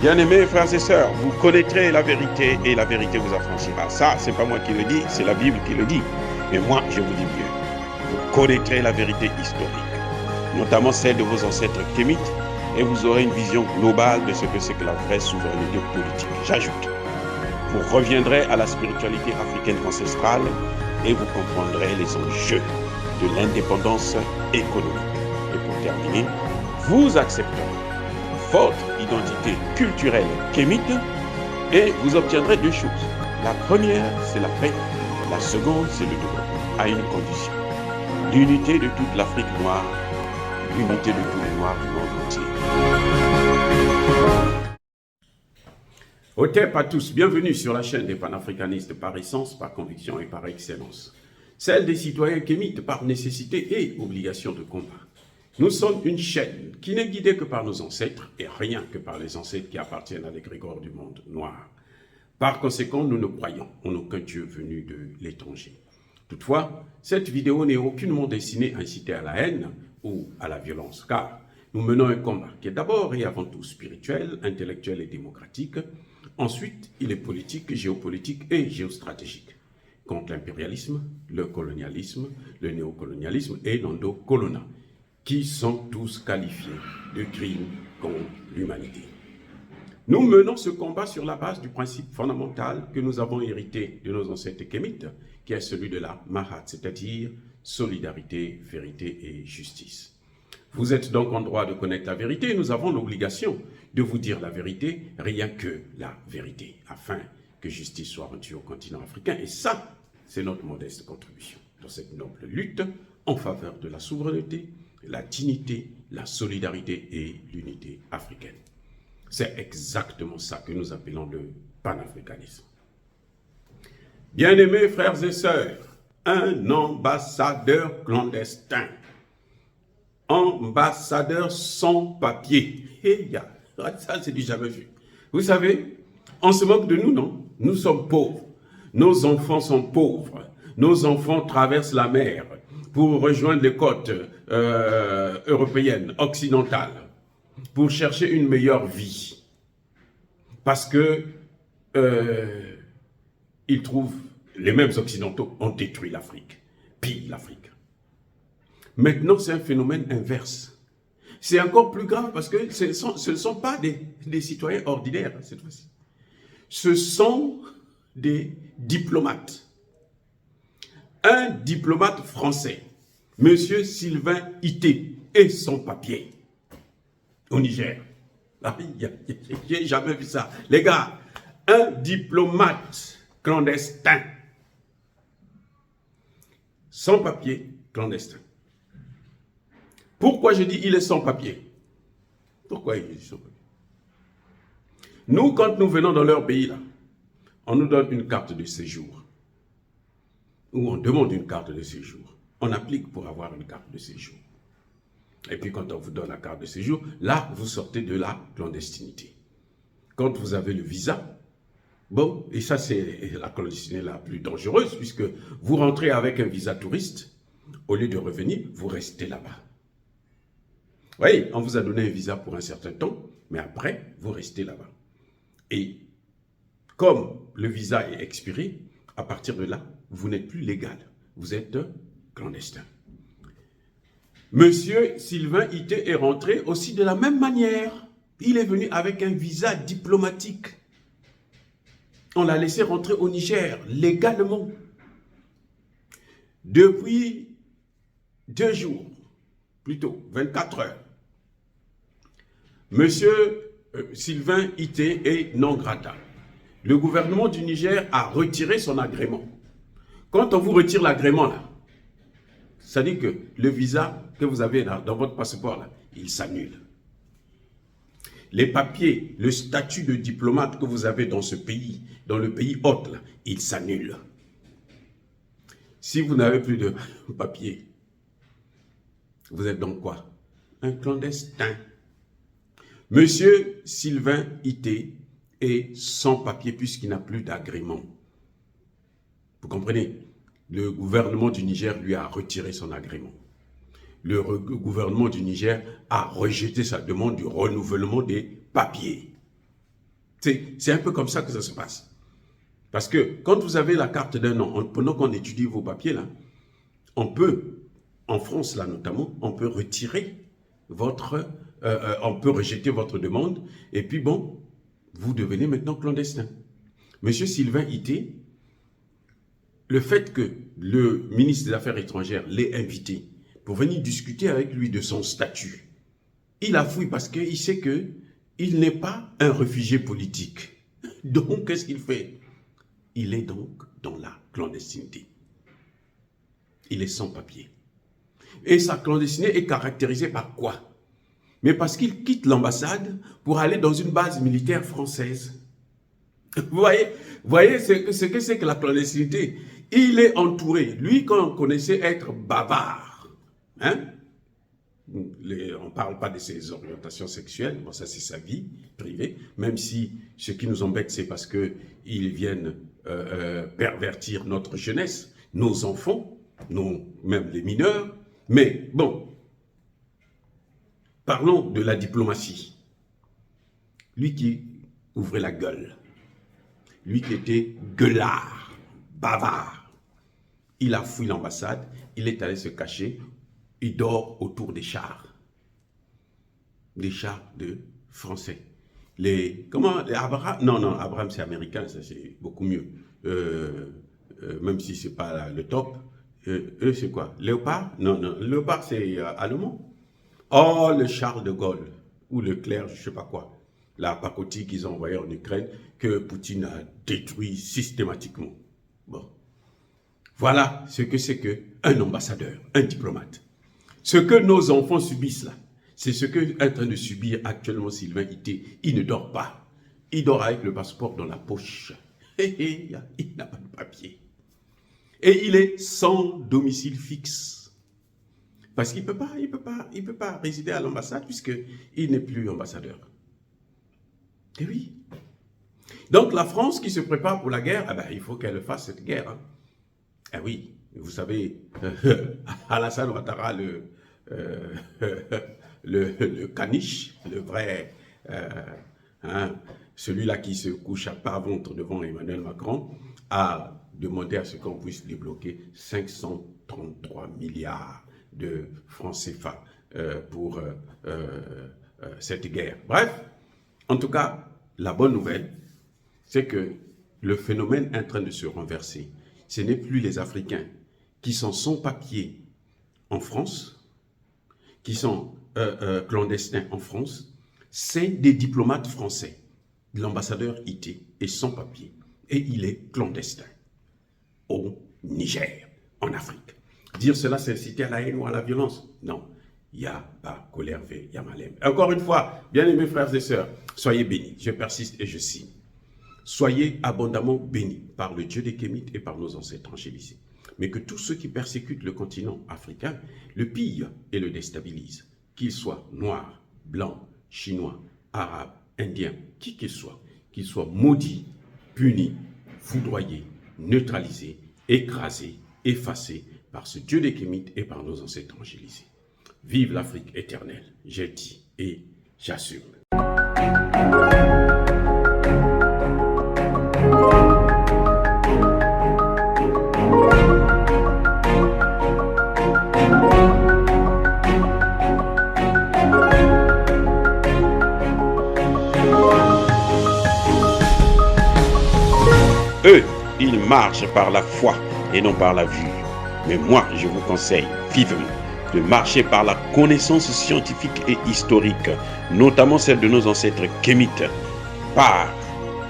Bien-aimés frères et sœurs, vous connaîtrez la vérité et la vérité vous affranchira. Ça, c'est pas moi qui le dis, c'est la Bible qui le dit. Mais moi, je vous dis mieux. Vous connaîtrez la vérité historique, notamment celle de vos ancêtres kémites, et vous aurez une vision globale de ce que c'est que la vraie souveraineté politique. J'ajoute, vous reviendrez à la spiritualité africaine ancestrale et vous comprendrez les enjeux de l'indépendance économique. Et pour terminer, vous accepterez votre identité culturelle kémite et vous obtiendrez deux choses. La première, c'est la paix. La seconde, c'est le développement, à une condition. L'unité de toute l'Afrique noire, l'unité de tous les Noirs du monde entier. Hotep à tous, bienvenue sur la chaîne des panafricanistes par essence, par conviction et par excellence. Celle des citoyens kémites par nécessité et obligation de combat. Nous sommes une chaîne qui n'est guidée que par nos ancêtres et rien que par les ancêtres qui appartiennent à l'égrégore du monde noir. Par conséquent, nous ne croyons en aucun Dieu venu de l'étranger. Toutefois, cette vidéo n'est aucunement destinée à inciter à la haine ou à la violence, car nous menons un combat qui est d'abord et avant tout spirituel, intellectuel et démocratique. Ensuite, il est politique, géopolitique et géostratégique, contre l'impérialisme, le colonialisme, le néocolonialisme et l'endocolonat, qui sont tous qualifiés de crimes contre l'humanité. Nous menons ce combat sur la base du principe fondamental que nous avons hérité de nos ancêtres kémites, qui est celui de la Mahat, c'est-à-dire solidarité, vérité et justice. Vous êtes donc en droit de connaître la vérité et nous avons l'obligation de vous dire la vérité, rien que la vérité, afin que justice soit rendue au continent africain. Et ça, c'est notre modeste contribution dans cette noble lutte en faveur de la souveraineté, la dignité, la solidarité et l'unité africaine. C'est exactement ça que nous appelons le panafricanisme. Bien-aimés frères et sœurs, un ambassadeur clandestin, ambassadeur sans papier, ça c'est du jamais vu. Vous savez, on se moque de nous, non? Nous sommes pauvres, nos enfants sont pauvres, nos enfants traversent la mer pour rejoindre les côtes européennes, occidentales, pour chercher une meilleure vie. Parce que ils trouvent, les mêmes occidentaux ont détruit l'Afrique, pillent l'Afrique. Maintenant, c'est un phénomène inverse. C'est encore plus grave parce que ce ne sont pas des citoyens ordinaires cette fois-ci. Ce sont des diplomates. Un diplomate français, Monsieur Sylvain Ité, est sans papier au Niger. J'ai jamais vu ça. Les gars, un diplomate clandestin, sans papier, clandestin. Pourquoi je dis il est sans papier? Pourquoi il est sans papier? Nous, quand nous venons dans leur pays, là, on nous donne une carte de séjour. Ou on demande une carte de séjour. On applique pour avoir une carte de séjour. Et puis quand on vous donne la carte de séjour, là, vous sortez de la clandestinité. Quand vous avez le visa, bon, et ça c'est la clandestinité la plus dangereuse, puisque vous rentrez avec un visa touriste, au lieu de revenir, vous restez là-bas. Oui, on vous a donné un visa pour un certain temps, mais après, vous restez là-bas. Et comme le visa est expiré, à partir de là, vous n'êtes plus légal, vous êtes clandestin. Monsieur Sylvain Ité est rentré aussi de la même manière. Il est venu avec un visa diplomatique. On l'a laissé rentrer au Niger légalement. Depuis 2 jours, plutôt 24 heures, Monsieur Sylvain Ité est non grata. Le gouvernement du Niger a retiré son agrément. Quand on vous retire l'agrément, là, ça dit que le visa que vous avez là, dans votre passeport, là, il s'annule. Les papiers, le statut de diplomate que vous avez dans ce pays, dans le pays hôte, là, il s'annule. Si vous n'avez plus de papier, vous êtes donc quoi? Un clandestin. Monsieur Sylvain Ité est sans papier puisqu'il n'a plus d'agrément. Vous comprenez? Le gouvernement du Niger lui a retiré son agrément. Le gouvernement du Niger a rejeté sa demande du renouvellement des papiers. C'est un peu comme ça que ça se passe. Parce que quand vous avez la carte d'un an, pendant qu'on étudie vos papiers, là, on peut, en France là notamment, on peut retirer votre, on peut rejeter votre demande, et puis bon, vous devenez maintenant clandestin. Monsieur Sylvain Ité, le fait que le ministre des Affaires étrangères l'ait invité pour venir discuter avec lui de son statut, il a fouillé parce qu'il sait qu'il n'est pas un réfugié politique. Donc, qu'est-ce qu'il fait? Il est donc dans la clandestinité. Il est sans papier. Et sa clandestinité est caractérisée par quoi? Mais parce qu'il quitte l'ambassade pour aller dans une base militaire française. Vous voyez ce que c'est que la clandestinité? Il est entouré. Lui, qu'on connaissait être bavard, hein? On ne parle pas de ses orientations sexuelles, bon, ça c'est sa vie privée, même si ce qui nous embête, c'est parce qu'ils viennent pervertir notre jeunesse, nos enfants, même les mineurs. Mais bon, parlons de la diplomatie. Lui qui ouvrait la gueule, lui qui était gueulard, bavard, il a fouillé l'ambassade, il est allé se cacher, il dort autour des chars de français. Abraham, non, Abraham c'est américain, ça c'est beaucoup mieux, même si c'est pas le top. Eux c'est quoi? Léopard? Non, Léopard c'est allemand. Oh, le Charles de Gaulle, ou le Leclerc, je sais pas quoi, la pacotille qu'ils ont envoyée en Ukraine, que Poutine a détruit systématiquement. Bon. Voilà ce que c'est qu'un ambassadeur, un diplomate. Ce que nos enfants subissent là, c'est ce qu'est en train de subir actuellement Sylvain Ité. Il ne dort pas. Il dort avec le passeport dans la poche. Il n'a pas de papier. Et il est sans domicile fixe. Parce qu'il ne peut pas résider à l'ambassade puisqu'il n'est plus ambassadeur. Et oui. Donc la France qui se prépare pour la guerre, il faut qu'elle fasse cette guerre. Hein. Ah oui, vous savez, Alassane Ouattara, le caniche, le vrai, celui-là qui se couche à part ventre devant Emmanuel Macron, a demandé à ce qu'on puisse débloquer 533 milliards de francs CFA pour cette guerre. Bref, en tout cas, la bonne nouvelle, c'est que le phénomène est en train de se renverser. Ce n'est plus les Africains qui sont sans papier en France, qui sont clandestins en France, c'est des diplomates français. L'ambassadeur Ité est sans papier et il est clandestin au Niger, en Afrique. Dire cela, c'est inciter à la haine ou à la violence? Non. Il y a pas colère, il y a malem. Encore une fois, bien-aimés frères et sœurs, soyez bénis. Je persiste et je signe. Soyez abondamment bénis par le Dieu des Kémites et par nos ancêtres angélisés. Mais que tous ceux qui persécutent le continent africain le pillent et le déstabilisent, qu'ils soient noirs, blancs, chinois, arabes, indiens, qui qu'ils soient maudits, punis, foudroyés, neutralisés, écrasés, effacés par ce Dieu des Kémites et par nos ancêtres angélisés. Vive l'Afrique éternelle, j'ai dit et j'assume. Eux, ils marchent par la foi et non par la vue. Mais moi, je vous conseille vivement de marcher par la connaissance scientifique et historique, notamment celle de nos ancêtres kémites, par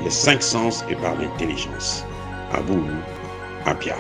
les 5 sens et par l'intelligence. Abou Abia.